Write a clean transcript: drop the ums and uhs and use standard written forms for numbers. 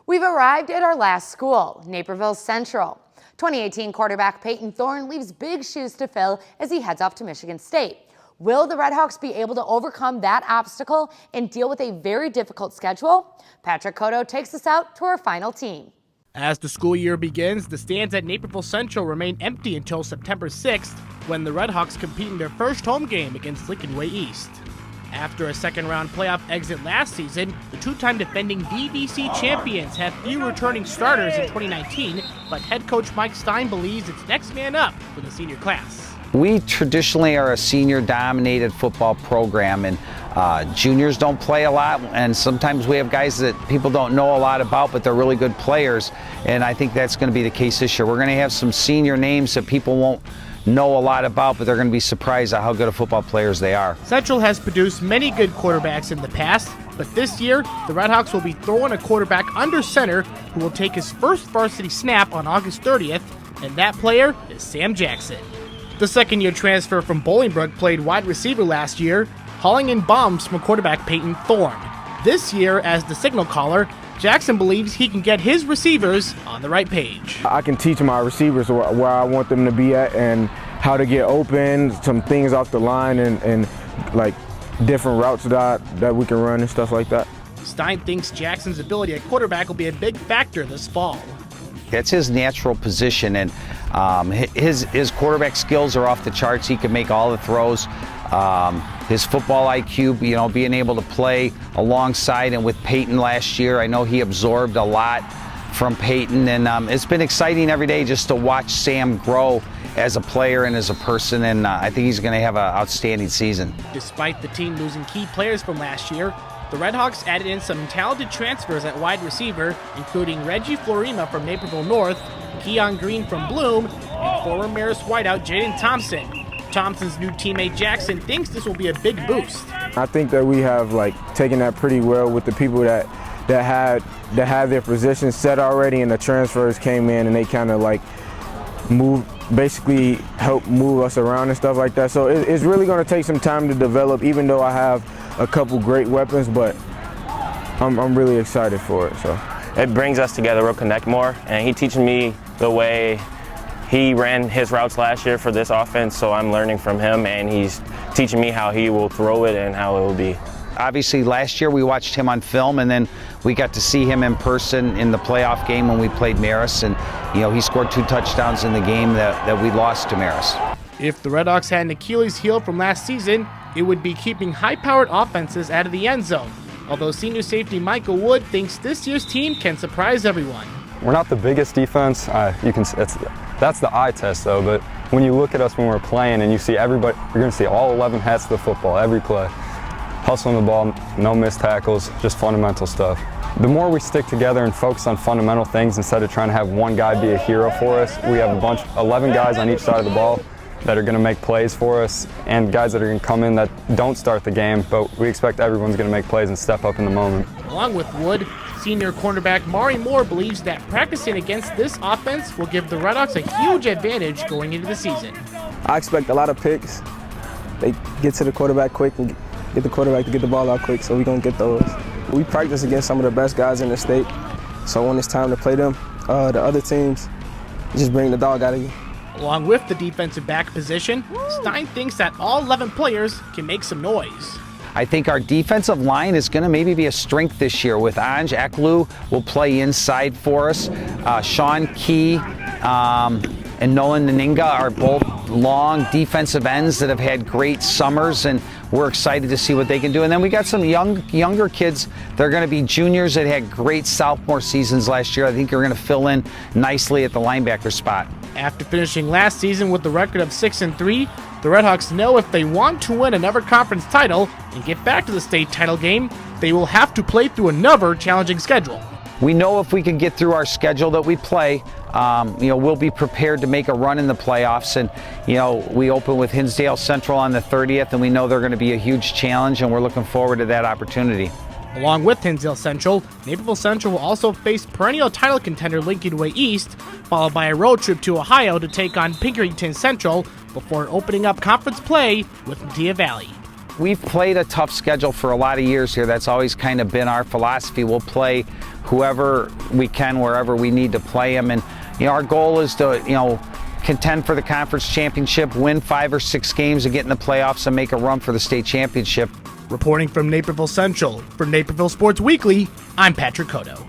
We've arrived at our last school, Naperville Central. 2018 quarterback Peyton Thorne leaves big shoes to fill as he heads off to Michigan State. Will the Redhawks be able to overcome that obstacle and deal with a very difficult schedule? Patrick Cotto takes us out to our final team. As the school year begins, the stands at Naperville Central remain empty until September 6th, when the Redhawks compete in their first home game against Lincoln Way East. After a second-round playoff exit last season, the two-time defending DVC champions have few returning starters in 2019, but head coach Coach Stine believes it's next man up for the senior class. We traditionally are a senior-dominated football program, and juniors don't play a lot, and sometimes we have guys that people don't know a lot about, but they're really good players, and I think that's going to be the case this year. We're going to have some senior names that people won't know a lot about, but they're going to be surprised at how good of football players they are. Central has produced many good quarterbacks in the past, but this year, the Redhawks will be throwing a quarterback under center who will take his first varsity snap on August 30th, and that player is Sam Jackson. The second-year transfer from Bolingbrook played wide receiver last year, hauling in bombs from quarterback Peyton Thorne. This year, as the signal caller, Jackson believes he can get his receivers on the right page. I can teach my receivers where I want them to be at and how to get open, some things off the line, and like different routes that we can run and stuff like that. Stine thinks Jackson's ability at quarterback will be a big factor this fall. That's his natural position, and his quarterback skills are off the charts. He can make all the throws. His football IQ, being able to play alongside and with Peyton last year, I know he absorbed a lot from Peyton, and it's been exciting every day just to watch Sam grow as a player and as a person, and I think he's going to have an outstanding season. Despite the team losing key players from last year, the Redhawks added in some talented transfers at wide receiver, including Reggie Florima from Naperville North, Keon Green from Bloom, and former Marist wideout Jaden Thompson. Thompson's new teammate Jackson thinks this will be a big boost. I think that we have taken that pretty well with the people that had their positions set already, and the transfers came in and they kind of basically help move us around and stuff like that. So it's really going to take some time to develop, even though I have a couple great weapons, but I'm really excited for it. So it brings us together. We'll connect more, and he teaching me the way he ran his routes last year for this offense, so I'm learning from him, and he's teaching me how he will throw it and how it will be. Obviously, last year we watched him on film, and then we got to see him in person in the playoff game when we played Marist, and he scored 2 touchdowns in the game that we lost to Marist. If the Redhawks had an Achilles heel from last season, it would be keeping high-powered offenses out of the end zone, although senior safety Michael Wood thinks this year's team can surprise everyone. We're not the biggest defense. That's the eye test, though, but when you look at us when we're playing and you see everybody, you're going to see all 11 hats of the football, every play. Hustling the ball, no missed tackles, just fundamental stuff. The more we stick together and focus on fundamental things instead of trying to have one guy be a hero for us, we have 11 guys on each side of the ball that are going to make plays for us, and guys that are going to come in that don't start the game, but we expect everyone's going to make plays and step up in the moment. Along with Wood, senior cornerback Mari Moore believes that practicing against this offense will give the Redhawks a huge advantage going into the season. I expect a lot of picks. They get to the quarterback quick and get the quarterback to get the ball out quick, so we're going to get those. We practice against some of the best guys in the state, so when it's time to play them, the other teams, just bring the dog out of you. Along with the defensive back position, Stine thinks that all 11 players can make some noise. I think our defensive line is going to maybe be a strength this year with Anj Eklu will play inside for us. Sean Key and Nolan Naninga are both long defensive ends that have had great summers, and we're excited to see what they can do. And then we got some younger kids. They're going to be juniors that had great sophomore seasons last year. I think they're going to fill in nicely at the linebacker spot. After finishing last season with the record of 6-3, the Redhawks know if they want to win another conference title and get back to the state title game, they will have to play through another challenging schedule. We know if we can get through our schedule that we play, we'll be prepared to make a run in the playoffs. And, we open with Hinsdale Central on the 30th, and we know they're going to be a huge challenge, and we're looking forward to that opportunity. Along with Hinsdale Central, Naperville Central will also face perennial title contender Lincoln Way East, followed by a road trip to Ohio to take on Pinkerton Central before opening up conference play with Mattia Valley. We've played a tough schedule for a lot of years here. That's always kind of been our philosophy. We'll play whoever we can, wherever we need to play them. And our goal is to contend for the conference championship, win 5 or 6 games, and get in the playoffs and make a run for the state championship. Reporting from Naperville Central, for Naperville Sports Weekly, I'm Patrick Cotto.